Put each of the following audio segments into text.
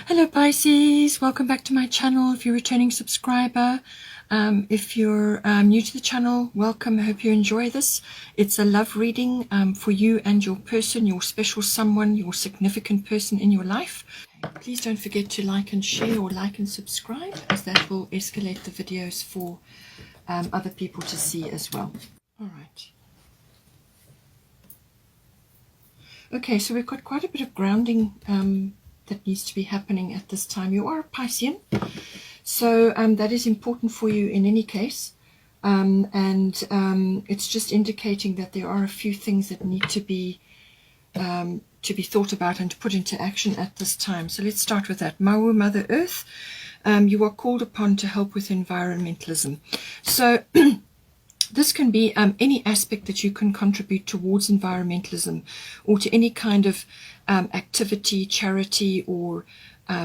Hello Pisces, welcome back to my channel if you're a returning subscriber. If you're new to the channel, welcome. I hope you enjoy this. It's a love reading for you and your person, your special someone, your significant person in your life. Please don't forget to like and share, or like and subscribe, as that will escalate the videos for other people to see as well. All right. Okay, so we've got quite a bit of grounding that needs to be happening at this time. You are a Piscean, so that is important for you in any case, and it's just indicating that there are a few things that need to be thought about and put into action at this time. So let's start with that. Maui, Mother Earth, you are called upon to help with environmentalism. So this can be any aspect that you can contribute towards environmentalism, or to any kind of activity, charity, or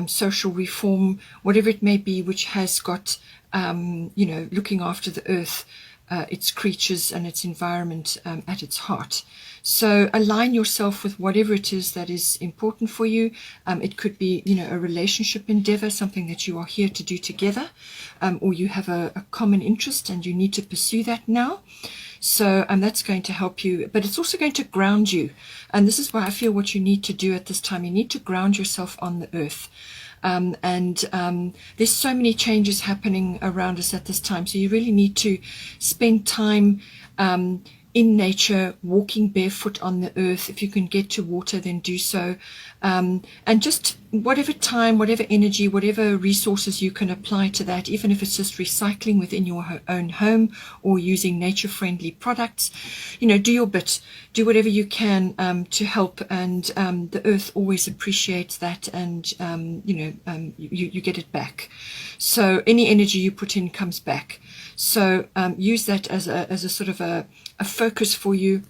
social reform, whatever it may be, which has got, looking after the earth, its creatures and its environment at its heart. So align yourself with whatever it is that is important for you. It could be, a relationship endeavor, something that you are here to do together, or you have a common interest and you need to pursue that now. So that's going to help you, but it's also going to ground you. And this is why I feel what you need to do at this time. You need to ground yourself on the earth. There's so many changes happening around us at this time. So you really need to spend time in nature, walking barefoot on the earth. If you can get to water, then do so. And just whatever time, whatever energy, whatever resources you can apply to that, even if it's just recycling within your own home or using nature-friendly products, do your bit. Do whatever you can to help, and the earth always appreciates that, and you get it back. So any energy you put in comes back. So use that as a sort of a focus for you.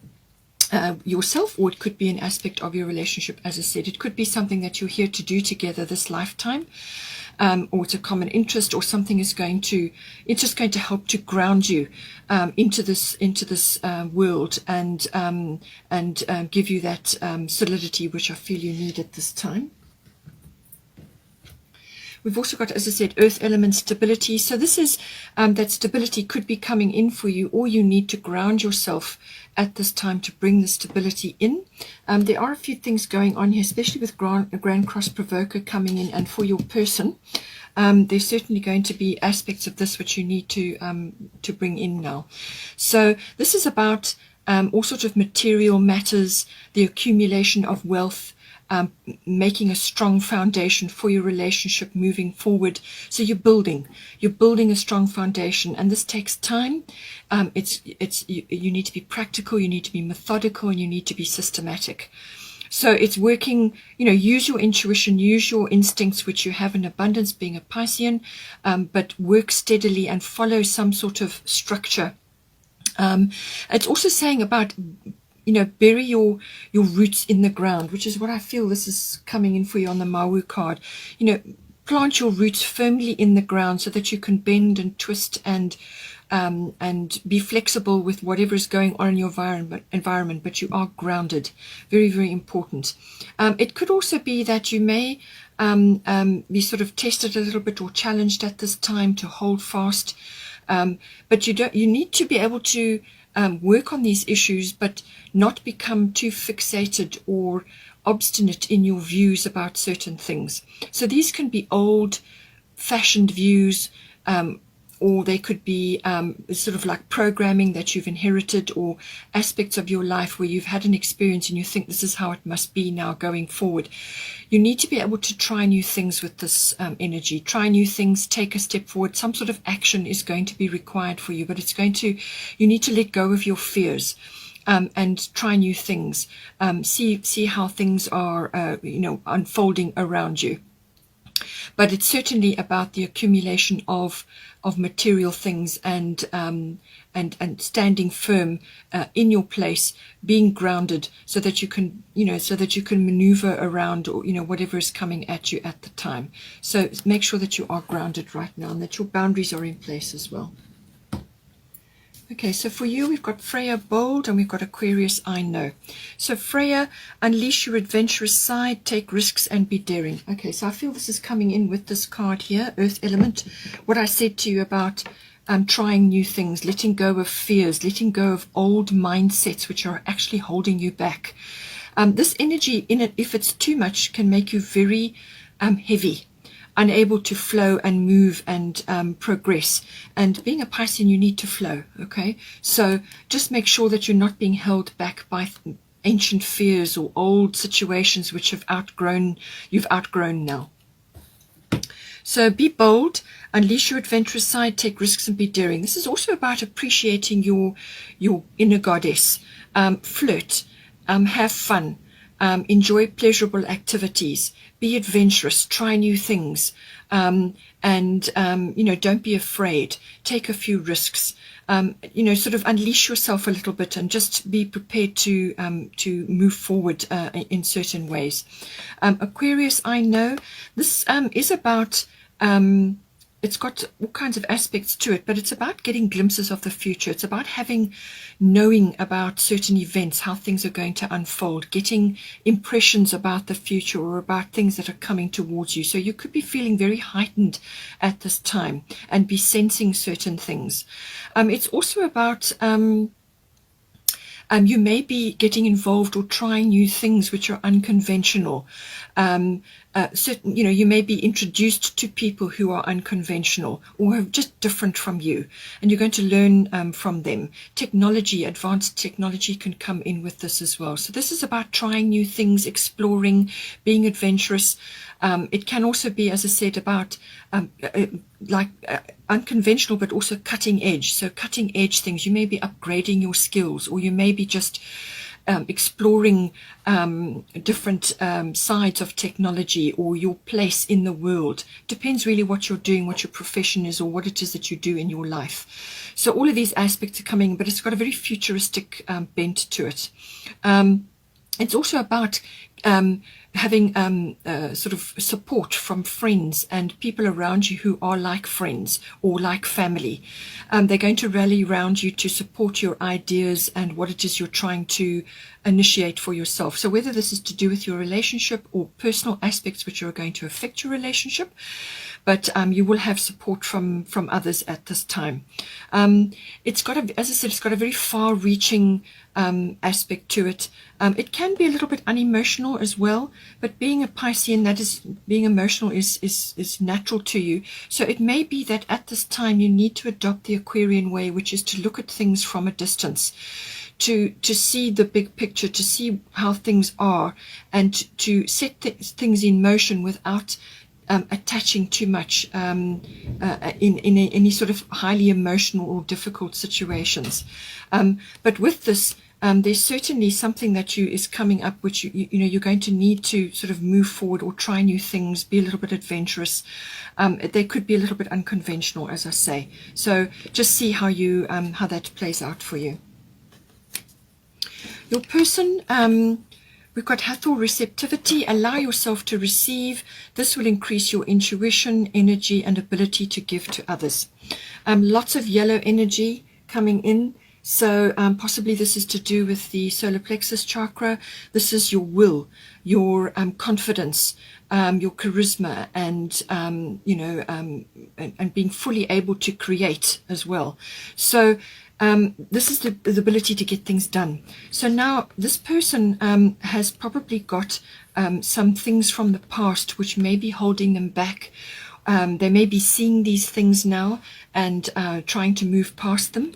Yourself, or it could be an aspect of your relationship. As I said, it could be something that you're here to do together this lifetime, or it's a common interest, or something is it's just going to help to ground you into this world, and give you that solidity which I feel you need at this time. We've also got, as I said, earth element stability. So this is that stability could be coming in for you, or you need to ground yourself at this time to bring the stability in. There are a few things going on here, especially with Grand Cross Provoker coming in, and for your person. There's certainly going to be aspects of this which you need to bring in now. So this is about all sorts of material matters, the accumulation of wealth, making a strong foundation for your relationship moving forward. So you're building a strong foundation, and this takes time. You need to be practical, you need to be methodical, and you need to be systematic. So it's working, use your intuition, use your instincts, which you have in abundance being a Piscean, but work steadily and follow some sort of structure. It's also saying about bury your roots in the ground, which is what I feel this is coming in for you on the Maui card. Plant your roots firmly in the ground so that you can bend and twist and be flexible with whatever is going on in your environment, but you are grounded. Very, very important. It could also be that you may be sort of tested a little bit or challenged at this time to hold fast, but you need to be able to work on these issues, but not become too fixated or obstinate in your views about certain things. So these can be old-fashioned views, or they could be sort of like programming that you've inherited, or aspects of your life where you've had an experience and you think this is how it must be now going forward. You need to be able to try new things with this energy. Try new things, take a step forward. Some sort of action is going to be required for you, but you need to let go of your fears. And try new things. See how things are, unfolding around you. But it's certainly about the accumulation of material things, and standing firm in your place, being grounded, so that you can maneuver around, or whatever is coming at you at the time. So make sure that you are grounded right now, and that your boundaries are in place as well. Okay, so for you, we've got Freya, bold, and we've got Aquarius, I know. So Freya, unleash your adventurous side, take risks and be daring. Okay, so I feel this is coming in with this card here, Earth element. What I said to you about trying new things, letting go of fears, letting go of old mindsets which are actually holding you back. This energy in it, if it's too much, can make you very heavy, unable to flow and move and progress. And being a Piscean, you need to flow, okay? So just make sure that you're not being held back by ancient fears or old situations which you've outgrown now. So be bold, unleash your adventurous side, take risks and be daring. This is also about appreciating your inner goddess. Flirt, have fun, enjoy pleasurable activities, be adventurous, try new things, and don't be afraid. Take a few risks. Sort of unleash yourself a little bit and just be prepared to move forward in certain ways. Aquarius, I know this is about. It's got all kinds of aspects to it, but it's about getting glimpses of the future. It's about knowing about certain events, how things are going to unfold, getting impressions about the future or about things that are coming towards you. So you could be feeling very heightened at this time and be sensing certain things. It's also about you may be getting involved or trying new things which are unconventional. You may be introduced to people who are unconventional or just different from you, and you're going to learn from them. Advanced technology can come in with this as well. So this is about trying new things, exploring, being adventurous. It can also be, as I said, about unconventional, but also cutting edge. So cutting edge things. You may be upgrading your skills, or you may be just exploring different sides of technology or your place in the world. Depends really what you're doing, what your profession is, or what it is that you do in your life. So all of these aspects are coming, but it's got a very futuristic bent to it. It's also about having sort of support from friends and people around you who are like friends or like family. They're going to rally around you to support your ideas and what it is you're trying to initiate for yourself. So whether this is to do with your relationship or personal aspects which are going to affect your relationship, but you will have support from others at this time. It's got as I said, it's got a very far-reaching aspect to it. It can be a little bit unemotional as well, but being a Piscean, that is, being emotional is natural to you. So it may be that at this time you need to adopt the Aquarian way, which is to look at things from a distance, to see the big picture, to see how things are, and to set things in motion without attaching too much in any sort of highly emotional or difficult situations. But with this, there's certainly something that is coming up which you're going to need to sort of move forward or try new things, be a little bit adventurous. They could be a little bit unconventional, as I say. So just see how that plays out for you. Your person, we've got Hathor, receptivity. Allow yourself to receive. This will increase your intuition, energy, and ability to give to others. Lots of yellow energy coming in. So possibly this is to do with the solar plexus chakra. This is your will, your confidence, your charisma, and and being fully able to create as well. So this is the ability to get things done. So now this person has probably got some things from the past which may be holding them back. They may be seeing these things now and trying to move past them.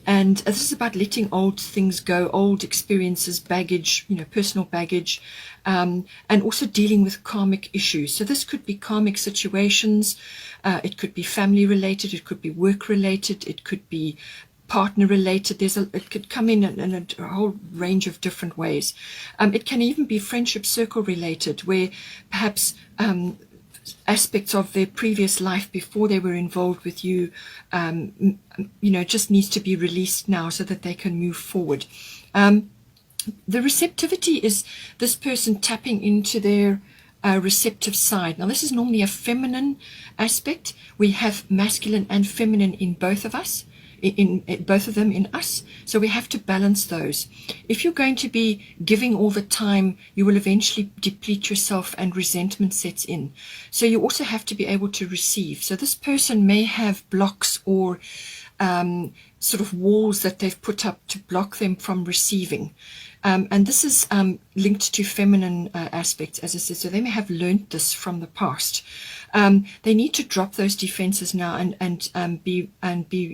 And this is about letting old things go, old experiences, baggage, personal baggage, and also dealing with karmic issues. So this could be karmic situations. It could be family related. It could be work related. It could be partner related. It could come in a whole range of different ways. It can even be friendship circle related, where perhaps aspects of their previous life before they were involved with you, just needs to be released now so that they can move forward. The receptivity is this person tapping into their receptive side. Now, this is normally a feminine aspect. We have masculine and feminine in both of us. in both of them in us. So we have to balance those. If you're going to be giving all the time, you will eventually deplete yourself and resentment sets in. So you also have to be able to receive. So this person may have blocks or sort of walls that they've put up to block them from receiving. And this is linked to feminine aspects, as I said. So they may have learned this from the past. They need to drop those defenses now and be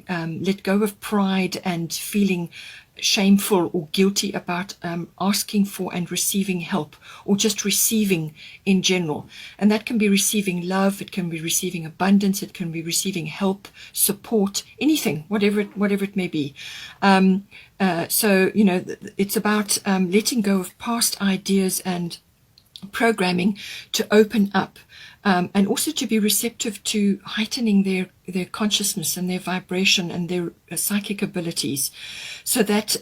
let go of pride and feeling shameful or guilty about asking for and receiving help, or just receiving in general. And that can be receiving love, it can be receiving abundance, it can be receiving help, support, anything, whatever it may be. So, you know, it's about letting go of past ideas and programming to open up, and also to be receptive to heightening their consciousness and their vibration and their psychic abilities, so that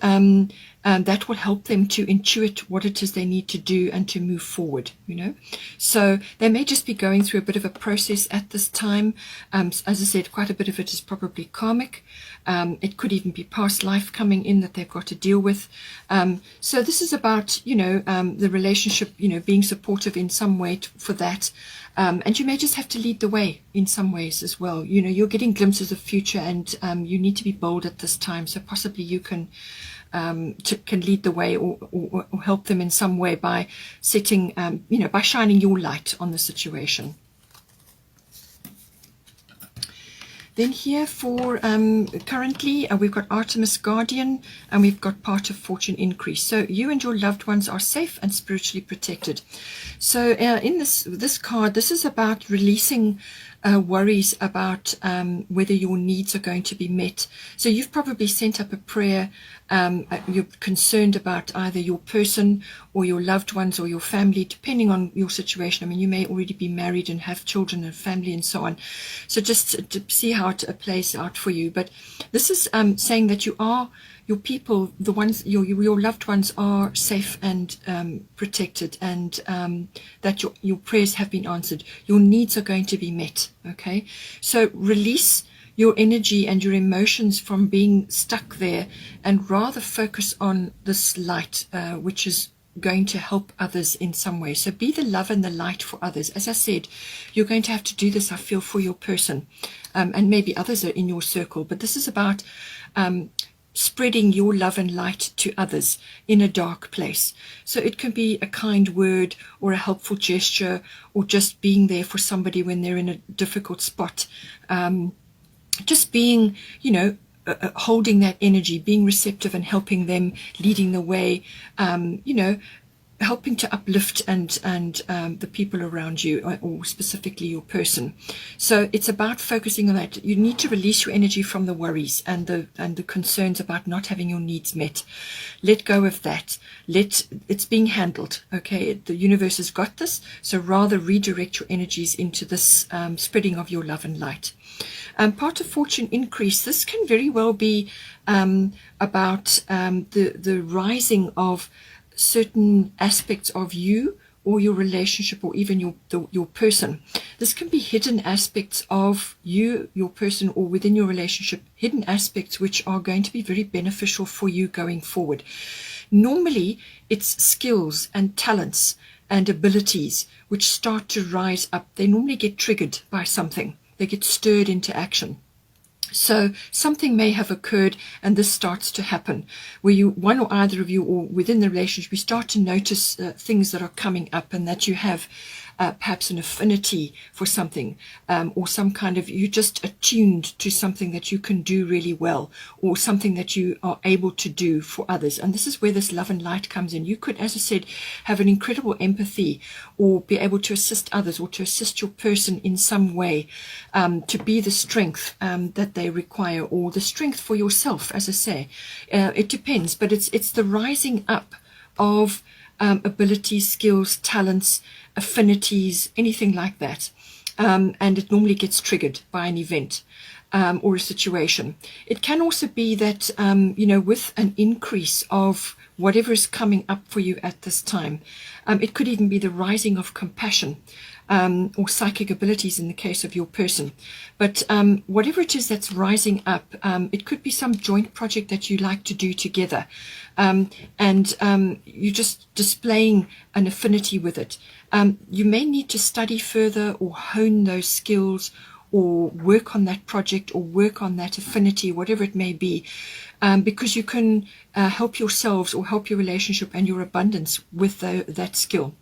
that will help them to intuit what it is they need to do and to move forward, you know. So they may just be going through a bit of a process at this time. As I said, quite a bit of it is probably karmic. It could even be past life coming in that they've got to deal with. So this is about, you know, the relationship, you know, being supportive in some way for that. And you may just have to lead the way in some ways as well. You know, you're getting glimpses of future, and you need to be bold at this time. So possibly you can lead the way, or help them in some way by setting, you know, by shining your light on the situation. Then here for currently, we've got Artemis Guardian, and we've got Part of Fortune Increase. So you and your loved ones are safe and spiritually protected. So in this card, this is about releasing worries about whether your needs are going to be met. So you've probably sent up a prayer. You're concerned about either your person or your loved ones or your family, depending on your situation. I mean, you may already be married and have children and family and so on. So just to see how it plays out for you. But this is saying that you are, your people, the ones, your loved ones are safe and protected, and that your prayers have been answered. Your needs are going to be met. Okay, so release your energy and your emotions from being stuck there, and rather focus on this light, which is going to help others in some way. So be the love and the light for others. As I said, you're going to have to do this, I feel, for your person, and maybe others are in your circle, but this is about spreading your love and light to others in a dark place. So it can be a kind word or a helpful gesture, or just being there for somebody when they're in a difficult spot. Just being, you know, holding that energy, being receptive and helping them, leading the way, you know, helping to uplift and the people around you, or specifically your person. So it's about focusing on that. You need to release your energy from the worries and the concerns about not having your needs met. Let go of that. It's being handled. Okay, the universe has got this. So rather redirect your energies into this spreading of your love and light. Part of Fortune Increase, this can very well be about the rising of certain aspects of you or your relationship, or even your person. This can be hidden aspects of you, your person, or within your relationship, hidden aspects which are going to be very beneficial for you going forward. Normally, it's skills and talents and abilities which start to rise up. They normally get triggered by something. They get stirred into action. So something may have occurred, and this starts to happen, where you, one or either of you, or within the relationship, you start to notice things that are coming up, and that you have perhaps an affinity for something, or some kind of, you're just attuned to something that you can do really well, or something that you are able to do for others. And this is where this love and light comes in. You could, as I said, have an incredible empathy, or be able to assist others, or to assist your person in some way, to be the strength that they require, or the strength for yourself, as I say. It depends, but it's the rising up of abilities, skills, talents, affinities, anything like that. And it normally gets triggered by an event. or a situation. It can also be that, with an increase of whatever is coming up for you at this time. It could even be the rising of compassion, or psychic abilities in the case of your person. But whatever it is that's rising up, it could be some joint project that you like to do together. And you're just displaying an affinity with it. You may need to study further or hone those skills, or work on that project, or work on that affinity, whatever it may be, because you can help yourselves or help your relationship and your abundance with that skill.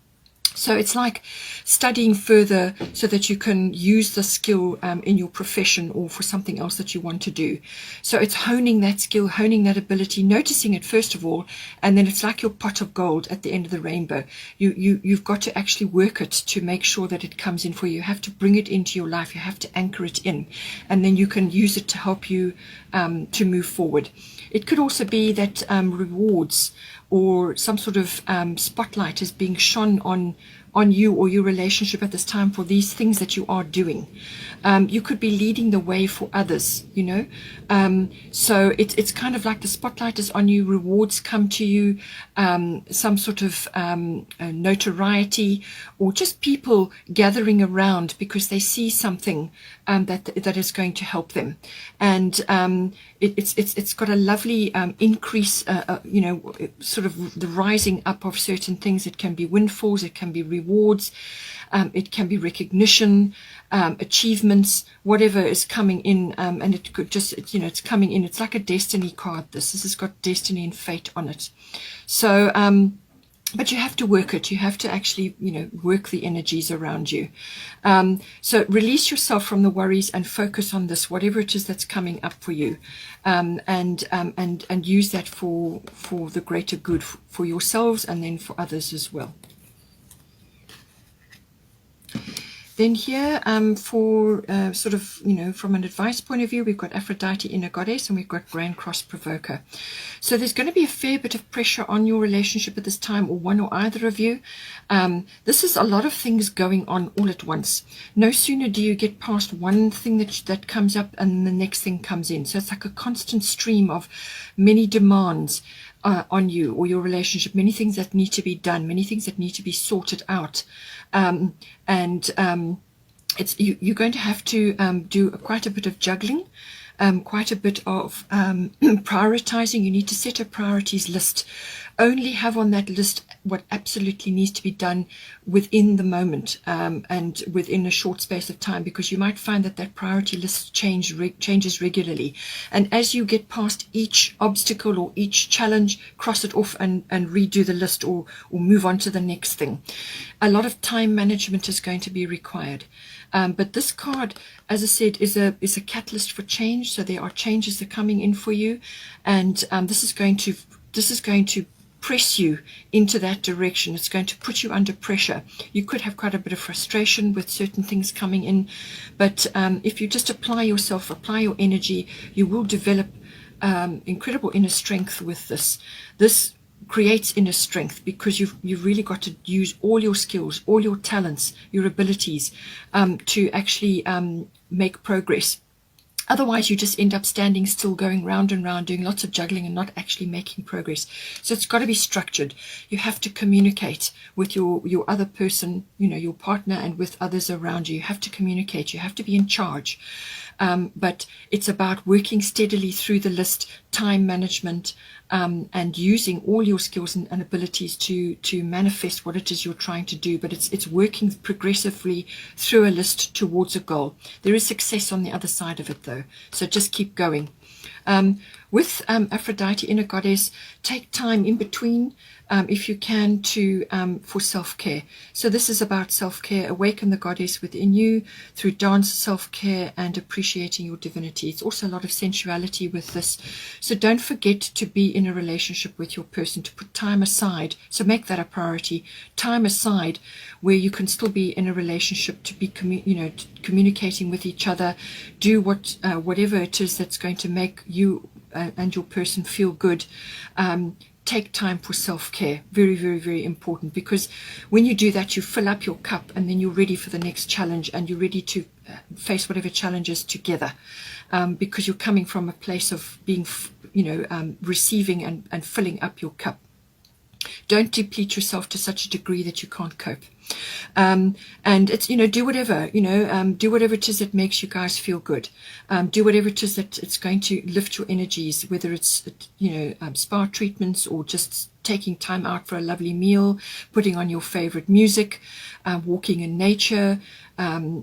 So it's like studying further so that you can use the skill in your profession or for something else that you want to do. So it's honing that skill, honing that ability, noticing it first of all, and then it's like your pot of gold at the end of the rainbow. You've got to actually work it to make sure that it comes in for you. You have to bring it into your life. You have to anchor it in, and then you can use it to help you to move forward. It could also be that rewards or some sort of spotlight is being shone on you or your relationship at this time for these things that you are doing. You could be leading the way for others, so it's kind of like the spotlight is on you, rewards come to you, some sort of notoriety, or just people gathering around because they see something that is going to help them. And it's got a lovely increase, sort of the rising up of certain things. It can be windfalls, it can be rewards, it can be recognition, achievements, whatever is coming in, and it could just, it's coming in. It's like a destiny card. This has got destiny and fate on it. So, but you have to work it. You have to actually, work the energies around you. So release yourself from the worries and focus on this, whatever it is that's coming up for you, and use that for the greater good for yourselves and then for others as well. Then here, for sort of, from an advice point of view, we've got Aphrodite, Inner Goddess, and we've got Grand Cross Provoker. So there's going to be a fair bit of pressure on your relationship at this time, or one or either of you. This is a lot of things going on all at once. No sooner do you get past one thing that comes up and the next thing comes in. So it's like a constant stream of many demands on you or your relationship, many things that need to be done, many things that need to be sorted out. You're going to have to do quite a bit of juggling, quite a bit of prioritizing. You need to set a priorities list. Only have on that list what absolutely needs to be done within the moment, and within a short space of time, because you might find that priority list changes regularly. And as you get past each obstacle or each challenge, cross it off and redo the list, or move on to the next thing. A lot of time management is going to be required. But this card, as I said, is a catalyst for change. So there are changes that are coming in for you, and this is going to press you into that direction. It's going to put you under pressure. You could have quite a bit of frustration with certain things coming in, but if you just apply yourself, apply your energy, you will develop incredible inner strength with this. This creates inner strength because you've really got to use all your skills, all your talents, your abilities to actually make progress. Otherwise, you just end up standing still, going round and round, doing lots of juggling and not actually making progress. So it's got to be structured. You have to communicate with your other person, your partner, and with others around you. You have to communicate. You have to be in charge. But it's about working steadily through the list, time management, and using all your skills and abilities to manifest what it is you're trying to do. But it's working progressively through a list towards a goal. There is success on the other side of it, though, so just keep going. With Aphrodite, Inner Goddess, take time in between, if you can, for self-care. So this is about self-care. Awaken the goddess within you through dance, self-care, and appreciating your divinity. It's also a lot of sensuality with this. So don't forget to be in a relationship with your person, to put time aside. So make that a priority. Time aside where you can still be in a relationship, to be communicating with each other. Do whatever it is that's going to make you and your person feel good. take time for self-care. Very, very, very important, because when you do that, you fill up your cup, and then you're ready for the next challenge, and you're ready to face whatever challenges together, because you're coming from a place of being, receiving and filling up your cup. Don't deplete yourself to such a degree that you can't cope. And it's, do whatever, do whatever it is that makes you guys feel good. Do whatever it is that it's going to lift your energies, whether it's, spa treatments, or just taking time out for a lovely meal, putting on your favorite music, walking in nature,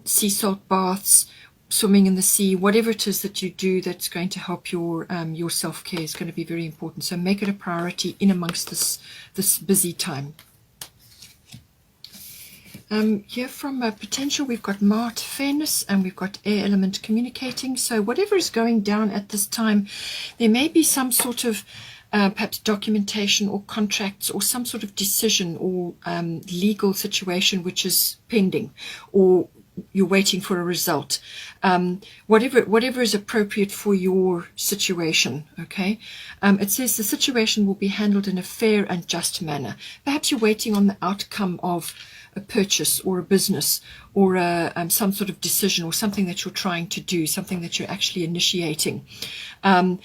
sea salt baths, swimming in the sea, whatever it is that you do that's going to help your self-care is going to be very important. So make it a priority in amongst this busy time. Here from potential, we've got Mart, fairness, and we've got air element, communicating. So whatever is going down at this time, there may be some sort of perhaps documentation or contracts or some sort of decision or legal situation which is pending, or you're waiting for a result, whatever is appropriate for your situation. Okay, it says the situation will be handled in a fair and just manner. Perhaps you're waiting on the outcome of a purchase or a business, or some sort of decision, or something that you're trying to do, something that you're actually initiating, and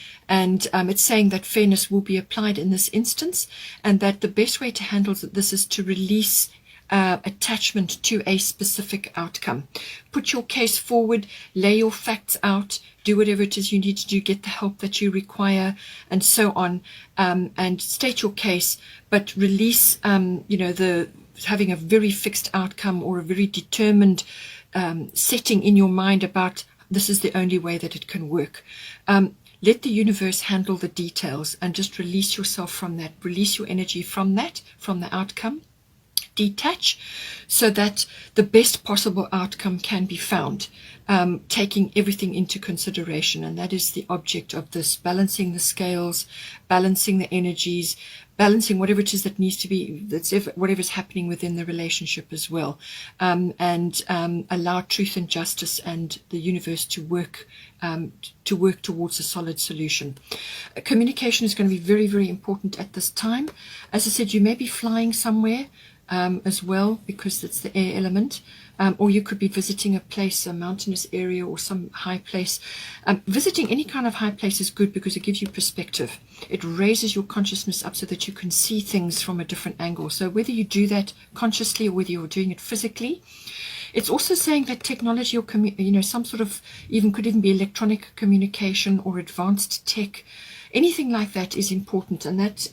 it's saying that fairness will be applied in this instance, and that the best way to handle this is to release attachment to a specific outcome. Put your case forward, lay your facts out, do whatever it is you need to do, get the help that you require, and so on, and state your case, but release, the having a very fixed outcome or a very determined setting in your mind about this is the only way that it can work. Let the universe handle the details, and just release yourself from that, release your energy from that, from the outcome. Detach, so that the best possible outcome can be found, taking everyththing into consideration. And that is the object of this, balancing the scales, balancing the energies, balancing whatever it is that needs to be, whatever's happening within the relationship as well, and allow truth and justice and the universe to work towards a solid solution. Communication is going to be very, very important at this time. As I said, you may be flying somewhere as well, because it's the air element, or you could be visiting a place, a mountainous area, or some high place. Visiting any kind of high place is good, because it gives you perspective. It raises your consciousness up so that you can see things from a different angle. So whether you do that consciously or whether you're doing it physically, it's also saying that technology, or some sort of, could even be electronic communication or advanced tech, anything like that is important, and that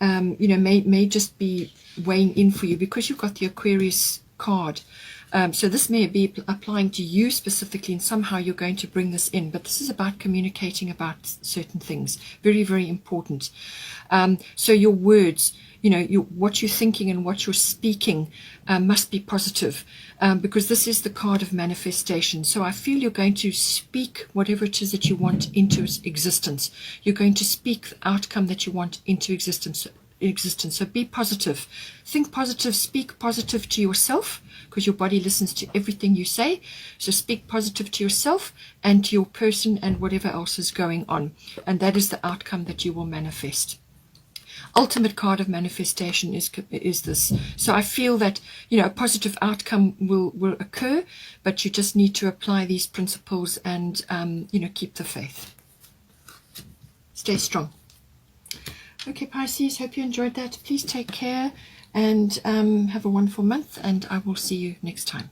may just be weighing in for you, because you've got the Aquarius card. So this may be applying to you specifically, and somehow you're going to bring this in. But this is about communicating about certain things. Very, very important. So your words, what you're thinking and what you're speaking must be positive, because this is the card of manifestation. So I feel you're going to speak whatever it is that you want into existence. You're going to speak the outcome that you want into existence. So be positive, think positive, speak positive to yourself, because your body listens to everything you say. So speak positive to yourself and to your person and whatever else is going on, and that is the outcome that you will manifest. Ultimate card of manifestation is this. So I feel that a positive outcome will occur, but you just need to apply these principles and keep the faith. Stay strong. Okay, Pisces, hope you enjoyed that. Please take care and have a wonderful month, and I will see you next time.